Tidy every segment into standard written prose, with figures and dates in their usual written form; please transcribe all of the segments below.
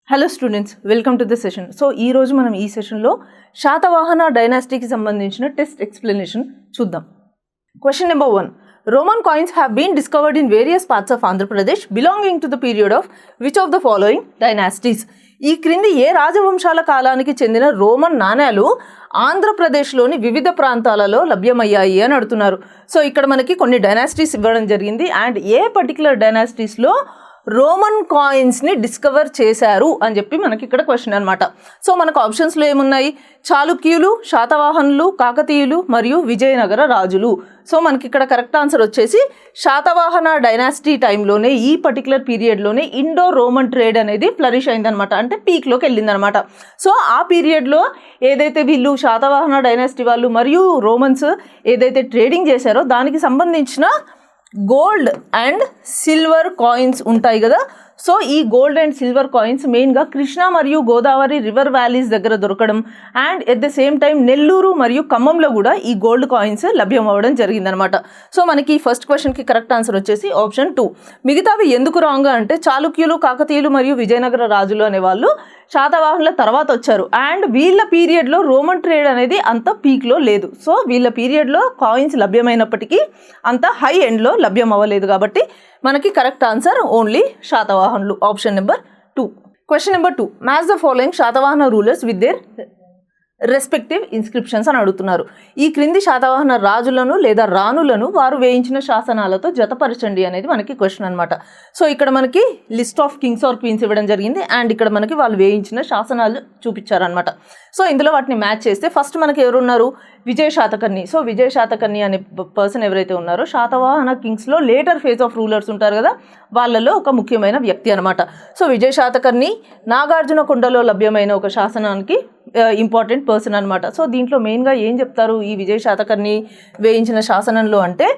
Hello students, welcome to the session. So ఈరోజు మనం ఈ సెషన్లో శాతవాహన డైనాసిటీకి సంబంధించిన టెస్ట్ ఎక్స్ప్లెనేషన్ చూద్దాం. Question number 1. Roman coins have been discovered in various parts of Andhra Pradesh belonging to the period of which of the following dynasties? ఈ క్రింది ఏ రాజవంశాల కాలానికి చెందిన రోమన్ నాణ్యాలు ఆంధ్రప్రదేశ్లోని వివిధ ప్రాంతాలలో లభ్యమయ్యాయి అని అడుగుతున్నారు. సో ఇక్కడ మనకి కొన్ని డైనాసిటీస్ ఇవ్వడం జరిగింది అండ్ ఏ పర్టికులర్ డైనాసిటీస్లో రోమన్ కాయిన్స్ని డిస్కవర్ చేశారు అని చెప్పి మనకి ఇక్కడ క్వశ్చన్ అనమాట. సో మనకు ఆప్షన్స్లో ఏమున్నాయి? చాళుక్యులు, శాతవాహనులు, కాకతీయులు మరియు విజయనగర రాజులు. సో మనకి ఇక్కడ కరెక్ట్ ఆన్సర్ వచ్చేసి శాతవాహన డైనాసిటీ టైంలోనే, ఈ పర్టికులర్ పీరియడ్లోనే ఇండో రోమన్ ట్రేడ్ అనేది ఫ్లరిష్ అయిందనమాట, అంటే పీక్లోకి వెళ్ళిందనమాట. సో ఆ పీరియడ్లో ఏదైతే వీళ్ళు శాతవాహన డైనాసిటీ వాళ్ళు మరియు రోమన్స్ ఏదైతే ట్రేడింగ్ చేశారో దానికి సంబంధించిన గోల్డ్ అండ్ సిల్వర్ కాయిన్స్ ఉంటాయి కదా. సో ఈ గోల్డ్ అండ్ సిల్వర్ కాయిన్స్ మెయిన్గా కృష్ణా మరియు గోదావరి రివర్ వ్యాలీస్ దగ్గర దొరకడం and at the same time Nellore మరియు ఖమ్మంలో కూడా ఈ గోల్డ్ కాయిన్స్ లభ్యం అవ్వడం జరిగిందనమాట. సో మనకి ఫస్ట్ క్వశ్చన్కి కరెక్ట్ ఆన్సర్ వచ్చేసి ఆప్షన్ 2. మిగతావి ఎందుకు రాంగ్ అంటే చాళుక్యులు, కాకతీయులు మరియు విజయనగర రాజులు అనేవాళ్ళు శాతవాహనుల తర్వాత వచ్చారు అండ్ వీళ్ళ పీరియడ్లో రోమన్ ట్రేడ్ అనేది అంత పీక్లో లేదు. సో వీళ్ళ పీరియడ్లో కాయిన్స్ లభ్యమైనప్పటికీ అంత హై ఎండ్లో లభ్యం అవ్వలేదు కాబట్టి మనకి కరెక్ట్ ఆన్సర్ ఓన్లీ శాతవాహనులు, option number 2. Question number 2. Match the following Satavahana rulers with their respective inscriptions అని అడుగుతున్నారు. ఈ క్రింది శాతవాహన రాజులను లేదా రాణులను వారు వేయించిన శాసనాలతో జతపరచండి అనేది మనకి క్వశ్చన్ అనమాట. సో ఇక్కడ మనకి list of kings or queens ఇవ్వడం జరిగింది అండ్ ఇక్కడ మనకి వాళ్ళు వేయించిన శాసనాలు చూపించారనమాట. సో ఇందులో వాటిని మ్యాచ్ చేస్తే ఫస్ట్ మనకి ఎవరున్నారు? విజయ శాతకర్ణి. సో విజయ శాతకర్ణి అనే పర్సన్ ఎవరైతే ఉన్నారో శాతవాహన కింగ్స్లో లేటర్ ఫేజ్ ఆఫ్ రూలర్స్ ఉంటారు కదా, వాళ్ళలో ఒక ముఖ్యమైన వ్యక్తి అనమాట. సో విజయ శాతకర్ణి నాగార్జున కొండలో లభ్యమైన ఒక శాసనానికి ఇంపార్టెంట్ పర్సన్ అనమాట. సో దీంట్లో మెయిన్గా ఏం చెప్తారు ఈ విజయ శాతకర్ణి వేయించిన శాసనంలో అంటే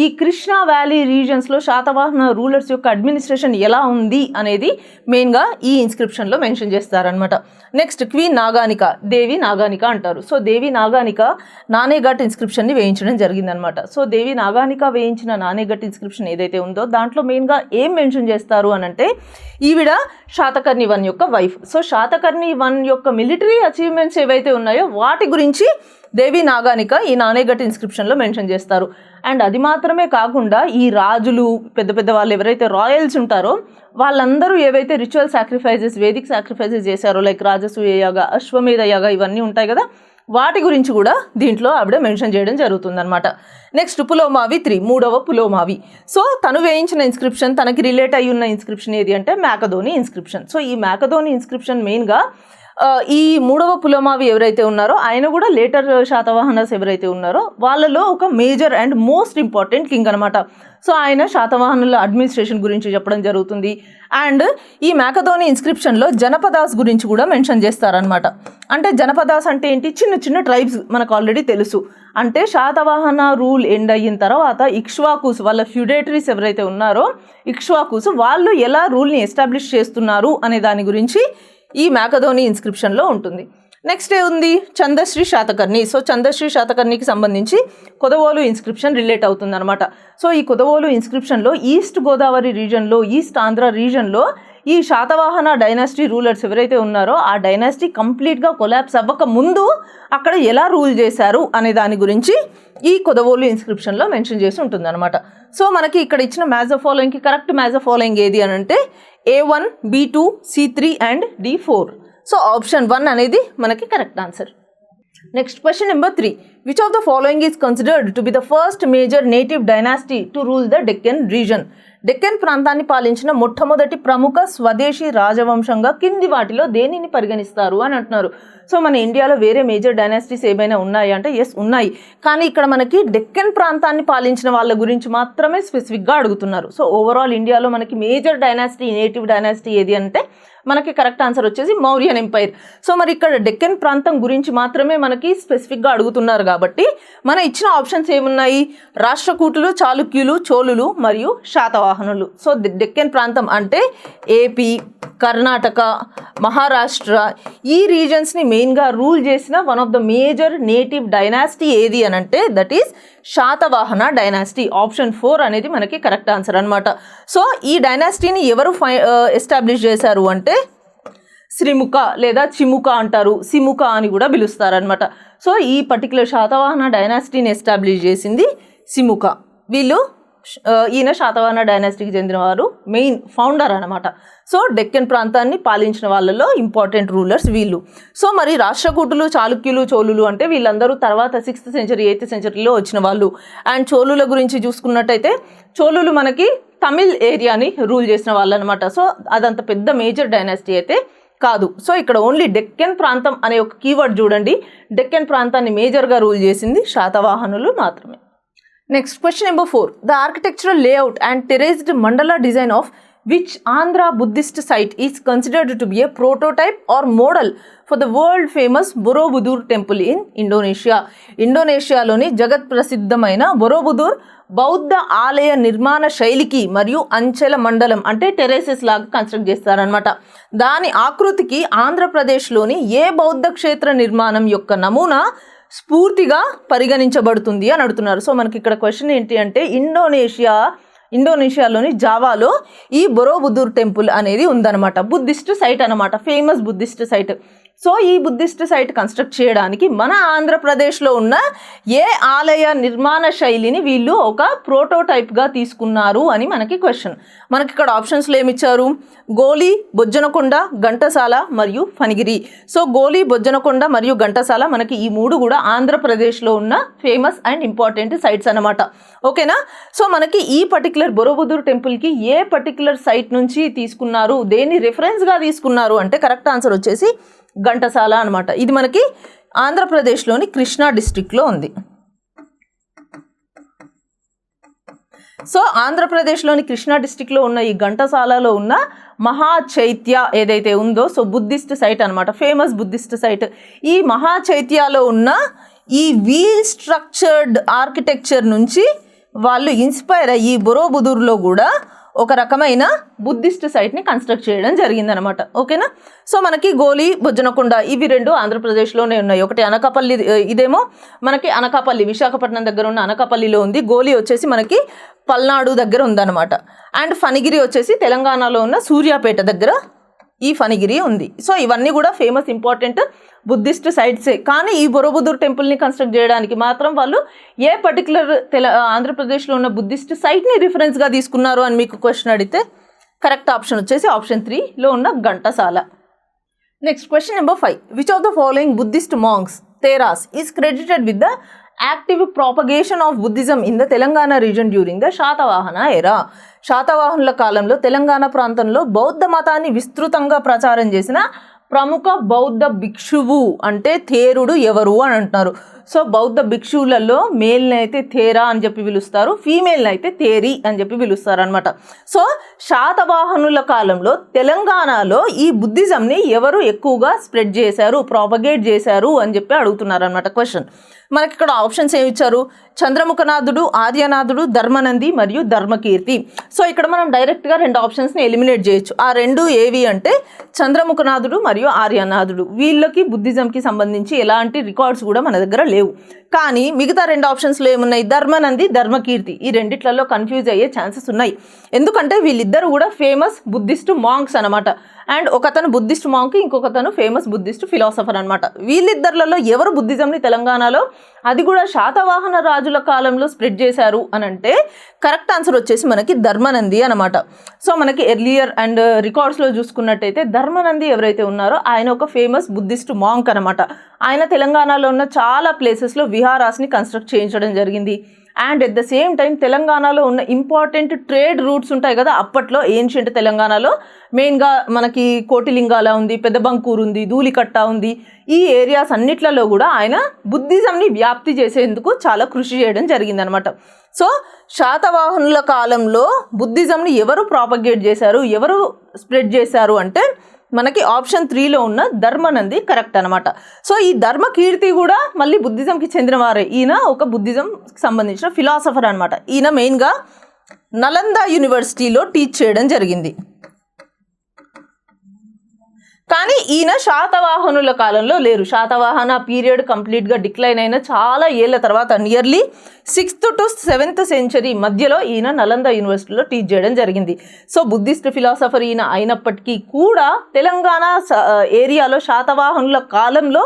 ఈ కృష్ణా వ్యాలీ రీజన్స్లో శాతవాహన రూలర్స్ యొక్క అడ్మినిస్ట్రేషన్ ఎలా ఉంది అనేది మెయిన్గా ఈ ఇన్స్క్రిప్షన్లో మెన్షన్ చేస్తారనమాట. నెక్స్ట్ క్వీన్ నాగానిక, దేవి నాగానిక అంటారు. సో దేవి నాగానిక నానేఘట్ ఇన్స్క్రిప్షన్ని వేయించడం జరిగిందనమాట. సో దేవి నాగానిక వేయించిన నానేఘట్ ఇన్స్క్రిప్షన్ ఏదైతే ఉందో దాంట్లో మెయిన్గా ఏం మెన్షన్ చేస్తారు అని అంటే ఈవిడ శాతకర్ణి 1 యొక్క వైఫ్. సో శాతకర్ణి 1 యొక్క మిలిటరీ అచీవ్మెంట్స్ ఏవైతే ఉన్నాయో వాటి గురించి దేవి నాగానిక ఈ నానేఘట్ ఇన్స్క్రిప్షన్లో మెన్షన్ చేస్తారు. అండ్ అది మాత్రమే కాకుండా ఈ రాజులు పెద్ద పెద్ద వాళ్ళు ఎవరైతే రాయల్స్ ఉంటారో వాళ్ళందరూ ఏవైతే రిచువల్ సాక్రిఫైజెస్, వేదిక్ సాక్రిఫైజెస్ చేశారో లైక్ రాజసూయ యాగ, అశ్వమేధ యాగ ఇవన్నీ ఉంటాయి కదా, వాటి గురించి కూడా దీంట్లో ఆవిడ మెన్షన్ చేయడం జరుగుతుందన్నమాట. నెక్స్ట్ పులోమావి 3, 3వ పులోమావి. సో తను వేయించిన ఇన్స్క్రిప్షన్, తనకి రిలేట్ అయ్యి ఉన్న ఇన్స్క్రిప్షన్ ఏది అంటే మ్యాకధోని ఇన్స్క్రిప్షన్. సో ఈ మ్యాకధోని ఇన్స్క్రిప్షన్ మెయిన్గా ఈ 3వ పులోమావి ఎవరైతే ఉన్నారో ఆయన కూడా లేటర్ శాతవాహనస్ ఎవరైతే ఉన్నారో వాళ్ళలో ఒక major and most important king అనమాట. సో ఆయన శాతవాహనుల అడ్మినిస్ట్రేషన్ గురించి చెప్పడం జరుగుతుంది. అండ్ ఈ మ్యాకధోని ఇన్స్క్రిప్షన్లో జనపదాస్ గురించి కూడా మెన్షన్ చేస్తారనమాట. అంటే జనపదాస్ అంటే ఏంటి? చిన్న చిన్న ట్రైబ్స్ మనకు ఆల్రెడీ తెలుసు. అంటే శాతవాహన రూల్ ఎండ్ అయిన తర్వాత ఇక్ష్వాకుస్ వాళ్ళ ఫ్యూడేటరీస్ ఎవరైతే ఉన్నారో ఇక్ష్వాకుస్ వాళ్ళు ఎలా రూల్ని ఎస్టాబ్లిష్ చేస్తున్నారు అనే దాని గురించి ఈ మ్యాకధోని ఇన్స్క్రిప్షన్లో ఉంటుంది. నెక్స్ట్ ఏముంది? చంద్రశ్రీ శాతకర్ణి. సో చంద్రశ్రీ శాతకర్ణికి సంబంధించి కొదవోలు ఇన్స్క్రిప్షన్ రిలేట్ అవుతుందన్నమాట. సో ఈ కొదవోలు ఇన్స్క్రిప్షన్లో ఈస్ట్ గోదావరి రీజన్లో, ఈస్ట్ ఆంధ్ర రీజన్లో ఈ శాతవాహన డైనాసిటీ రూలర్స్ ఎవరైతే ఉన్నారో ఆ డైనాసిటీ కంప్లీట్గా కొలాప్స్ అవ్వక ముందు అక్కడ ఎలా రూల్ చేశారు అనే దాని గురించి ఈ కొదవోలు ఇన్స్క్రిప్షన్లో మెన్షన్ చేసి ఉంటుందన్నమాట. సో మనకి ఇక్కడ ఇచ్చిన మ్యాచ్ ఆఫ్ ఫాలోయింగ్కి కరెక్ట్ మ్యాచ్ ఆఫ్ ఫాలోయింగ్ ఏది అని అంటే A1, B2, C3 and D4. So option 1 అనేది మనకి correct answer. Next question number 3. Which of the following is considered to be the first major native dynasty to rule the Deccan reason? Deccan ప్రాంతాన్ని పాలించిన మొట్టమొదటి ప్రముఖ స్వదేశీ రాజవంశంగా కింది వాటిలో దేనిని పరిగణిస్తారు అని అంటున్నారు. సో మన ఇండియాలో వేరే మేజర్ డైనాసిటీస్ ఏమైనా ఉన్నాయి అంటే ఎస్ ఉన్నాయి, కానీ ఇక్కడ మనకి డెక్కన్ ప్రాంతాన్ని పాలించిన వాళ్ళ గురించి మాత్రమే స్పెసిఫిక్గా అడుగుతున్నారు. సో ఓవరాల్ ఇండియాలో మనకి మేజర్ డైనాసిటీ, నేటివ్ డైనాసిటీ ఏది అంటే మనకి కరెక్ట్ ఆన్సర్ వచ్చేసి మౌర్యన్ ఎంపైర్. సో మరి ఇక్కడ డెక్కన్ ప్రాంతం గురించి మాత్రమే మనకి స్పెసిఫిక్గా అడుగుతున్నారు కాబట్టి మన ఇచ్చిన ఆప్షన్స్ ఏమున్నాయి? రాష్ట్రకూటులు, చాళుక్యులు, చోళులు మరియు శాతవాహనులు. సో డెక్కన్ ప్రాంతం అంటే ఏపీ, కర్ణాటక, మహారాష్ట్ర ఈ రీజన్స్ని మెయిన్గా రూల్ చేసిన one of the major native dynasty ఏది అని అంటే that is Satavahana dynasty. Option 4 అనేది మనకి కరెక్ట్ ఆన్సర్ అనమాట. సో ఈ డైనాసిటీని ఎవరు ఎస్టాబ్లిష్ చేశారు అంటే శ్రీముఖ లేదా చిముక అంటారు, సిముక అని కూడా పిలుస్తారనమాట. సో ఈ పర్టికులర్ శాతవాహన డైనాసిటీని ఎస్టాబ్లిష్ చేసింది సిముక. ఈయన శాతవాహన డైనాసిటీకి చెందినవారు, మెయిన్ ఫౌండర్ అనమాట. సో డెక్కన్ ప్రాంతాన్ని పాలించిన వాళ్ళలో ఇంపార్టెంట్ రూలర్స్ వీళ్ళు. సో మరి రాష్ట్రకూటులు, చాళుక్యులు, చోళులు అంటే వీళ్ళందరూ తర్వాత 6th సెంచరీ 8th సెంచరీలో వచ్చిన వాళ్ళు. అండ్ చోళుల గురించి చూసుకున్నట్టయితే చోళులు మనకి తమిళ్ ఏరియాని రూల్ చేసిన వాళ్ళు అనమాట. సో అదంత పెద్ద మేజర్ డైనాసిటీ అయితే కాదు. సో ఇక్కడ ఓన్లీ డెక్కన్ ప్రాంతం అనే ఒక కీవర్డ్ చూడండి. డెక్కన్ ప్రాంతాన్ని మేజర్గా రూల్ చేసింది శాతవాహనులు మాత్రమే. Next question number 4. The architectural layout and terraced mandala design of which Andhra Buddhist site is considered to be a prototype or model for the world famous Borobudur temple in Indonesia. ఇండోనేషియాలోని జగత్ ప్రసిద్ధమైన బొరోబుదూర్ బౌద్ధ ఆలయ నిర్మాణ శైలికి మరియు అంచెల మండలం అంటే టెరేసెస్ లాగా కన్స్ట్రక్ట్ చేస్తారనమాట. దాని ఆకృతికి ఆంధ్రప్రదేశ్లోని ఏ బౌద్ధ క్షేత్ర నిర్మాణం యొక్క నమూనా స్ఫూర్తిగా పరిగణించబడుతుంది అని అడుగుతున్నారు. సో మనకి ఇక్కడ క్వశ్చన్ ఏంటి అంటే ఇండోనేషియాలోని జావాలో ఈ బొరోబుదూర్ టెంపుల్ అనేది ఉందన్నమాట. బుద్ధిస్ట్ సైట్ అనమాట, ఫేమస్ బుద్ధిస్ట్ సైట్. సో ఈ బుద్ధిస్ట్ సైట్ కన్స్ట్రక్ట్ చేయడానికి మన ఆంధ్రప్రదేశ్లో ఉన్న ఏ ఆలయ నిర్మాణ శైలిని వీళ్ళు ఒక ప్రోటోటైప్గా తీసుకున్నారు అని మనకి క్వశ్చన్. మనకి ఇక్కడ ఆప్షన్స్లో ఏమిచ్చారు? గోలి, బొజ్జనకొండ, ఘంటసాల మరియు ఫణిగిరి. సో గోలి, బొజ్జనకొండ మరియు ఘంటసాల మనకి ఈ మూడు కూడా ఆంధ్రప్రదేశ్లో ఉన్న ఫేమస్ అండ్ ఇంపార్టెంట్ సైట్స్ అనమాట. ఓకేనా? సో మనకి ఈ పర్టికులర్ బొరోబుదూర్ టెంపుల్కి ఏ పర్టికులర్ సైట్ నుంచి తీసుకున్నారు, దేన్ని రిఫరెన్స్గా తీసుకున్నారు అంటే కరెక్ట్ ఆన్సర్ వచ్చేసి ఘంటసాల అనమాట. ఇది మనకి ఆంధ్రప్రదేశ్లోని కృష్ణా డిస్ట్రిక్ట్లో ఉంది. సో ఆంధ్రప్రదేశ్లోని కృష్ణా డిస్ట్రిక్ట్లో ఉన్న ఈ ఘంటసాలలో ఉన్న మహా చైత్య ఏదైతే ఉందో, సో బుద్ధిస్ట్ సైట్ అనమాట, ఫేమస్ బుద్ధిస్ట్ సైట్. ఈ మహా చైత్యాలో ఉన్న ఈ వీల్ స్ట్రక్చర్డ్ ఆర్కిటెక్చర్ నుంచి వాళ్ళు ఇన్స్పైర్ అయ్యి బొరోబుదూర్లో కూడా ఒక రకమైన బుద్ధిస్ట్ సైట్ని కన్స్ట్రక్ట్ చేయడం జరిగిందనమాట. ఓకేనా? సో మనకి గోలి, బొజ్జనకొండ ఇవి రెండు ఆంధ్రప్రదేశ్లోనే ఉన్నాయి. ఒకటి అనకాపల్లి, ఇదేమో మనకి అనకాపల్లి విశాఖపట్నం దగ్గర ఉన్న అనకాపల్లిలో ఉంది. గోలి వచ్చేసి మనకి పల్నాడు దగ్గర ఉందన్నమాట. అండ్ ఫణిగిరి వచ్చేసి తెలంగాణలో ఉన్న సూర్యాపేట దగ్గర ఈ ఫణిగిరి ఉంది. సో ఇవన్నీ కూడా ఫేమస్ ఇంపార్టెంట్ బుద్ధిస్ట్ సైట్సే. కానీ ఈ బొరోబుదూర్ టెంపుల్ని కన్స్ట్రక్ట్ చేయడానికి మాత్రం వాళ్ళు ఏ పర్టికులర్ ఆంధ్రప్రదేశ్లో ఉన్న బుద్ధిస్ట్ సైట్ని రిఫరెన్స్గా తీసుకున్నారు అని మీకు క్వశ్చన్ అడిగితే కరెక్ట్ ఆప్షన్ వచ్చేసి ఆప్షన్ 3లో ఉన్న Ghantasala. Next question number 5. Which of the following Buddhist monks theras is credited with the active propagation of Buddhism in the Telangana region during the Satavahana era? శాతవాహనుల కాలంలో తెలంగాణ ప్రాంతంలో బౌద్ధ మతాన్ని విస్తృతంగా ప్రచారం చేసిన ప్రముఖ బౌద్ధ భిక్షువు అంటే థేరుడు ఎవరు అని అంటున్నారు. సో బౌద్ధ భిక్షువులలో మేల్ని అయితే థేరా అని చెప్పి పిలుస్తారు, ఫీమేల్ని అయితే థేరి అని చెప్పి పిలుస్తారు అనమాట. సో శాతవాహనుల కాలంలో తెలంగాణలో ఈ బుద్ధిజంని ఎవరు ఎక్కువగా స్ప్రెడ్ చేశారు, ప్రాపగేట్ చేశారు అని చెప్పి అడుగుతున్నారు అనమాట క్వశ్చన్. మనకి ఇక్కడ ఆప్షన్స్ ఏమి ఇచ్చారు? చంద్రముఖనాథుడు, ఆర్యనాథుడు, ధర్మనంది మరియు ధర్మకీర్తి. సో ఇక్కడ మనం డైరెక్ట్గా 2 ఆప్షన్స్ని ఎలిమినేట్ చేయొచ్చు. ఆ 2 ఏవి అంటే చంద్రముఖనాథుడు మరియు ఆర్యనాథుడు. వీళ్ళకి బుద్ధిజంకి సంబంధించి ఎలాంటి రికార్డ్స్ కూడా మన దగ్గర లేవు. కానీ మిగతా 2 ఆప్షన్స్లో ఏమున్నాయి? ధర్మనంది, ధర్మకీర్తి. ఈ రెండిట్లలో కన్ఫ్యూజ్ అయ్యే ఛాన్సెస్ ఉన్నాయి. ఎందుకంటే వీళ్ళిద్దరు కూడా ఫేమస్ బుద్ధిస్ట్ మాంక్స్ అనమాట. అండ్ ఒకతను బుద్ధిస్ట్ మాంక్, ఇంకొకతను ఫేమస్ బుద్ధిస్ట్ ఫిలాసఫర్ అనమాట. వీళ్ళిద్దరిలో ఎవరు బుద్ధిజంని తెలంగాణలో, అది కూడా శాతవాహన రాజుల కాలంలో స్ప్రెడ్ చేశారు అని అంటే కరెక్ట్ ఆన్సర్ వచ్చేసి మనకి ధర్మనంది అనమాట. సో మనకి ఎర్లియర్ అండ్ రికార్డ్స్లో చూసుకున్నట్టయితే ధర్మనంది ఎవరైతే ఉన్నారో ఆయన ఒక ఫేమస్ బుద్ధిస్ట్ మాంక్ అనమాట. ఆయన తెలంగాణలో ఉన్న చాలా ప్లేసెస్లో విహారాస్ని కన్స్ట్రక్ట్ చేయించడం జరిగింది. And at the same time తెలంగాణలో ఉన్న ఇంపార్టెంట్ ట్రేడ్ రూట్స్ ఉంటాయి కదా, అప్పట్లో ఏన్షియంట్ తెలంగాణలో మెయిన్గా మనకి కోటిలింగాల ఉంది, పెద్దబంకూరు ఉంది, ధూళికట్ట ఉంది. ఈ ఏరియాస్ అన్నిట్లలో కూడా ఆయన బుద్ధిజంని వ్యాప్తి చేసేందుకు చాలా కృషి చేయడం జరిగిందనమాట. సో శాతవాహనుల కాలంలో బుద్ధిజంని ఎవరు ప్రాపగేట్ చేశారు, ఎవరు స్ప్రెడ్ చేశారు అంటే మనకి ఆప్షన్ 3లో ఉన్న ధర్మనంది కరెక్ట్ అనమాట. సో ఈ ధర్మకీర్తి కూడా మళ్ళీ బుద్ధిజంకి చెందిన వారే. ఈయన ఒక బుద్ధిజంకి సంబంధించిన ఫిలాసఫర్ అనమాట. ఈయన మెయిన్గా నలంద యూనివర్సిటీలో టీచ్ చేయడం జరిగింది. కానీ ఈయన శాతవాహనుల కాలంలో లేరు. శాతవాహన పీరియడ్ కంప్లీట్గా డిక్లైన్ అయిన చాలా ఏళ్ళ తర్వాత nearly 6th to 7th century మధ్యలో ఈయన నలంద యూనివర్సిటీలో టీచ్ చేయడం జరిగింది. సో బుద్ధిస్ట్ ఫిలాసఫర్ ఈయన అయినప్పటికీ కూడా తెలంగాణ ఏరియాలో శాతవాహనుల కాలంలో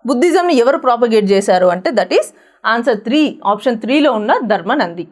బుద్ధిజంని ఎవరు ప్రాపగేట్ చేశారు అంటే దట్ ఈస్ ఆన్సర్ 3, ఆప్షన్ 3లో ఉన్న ధర్మనంది.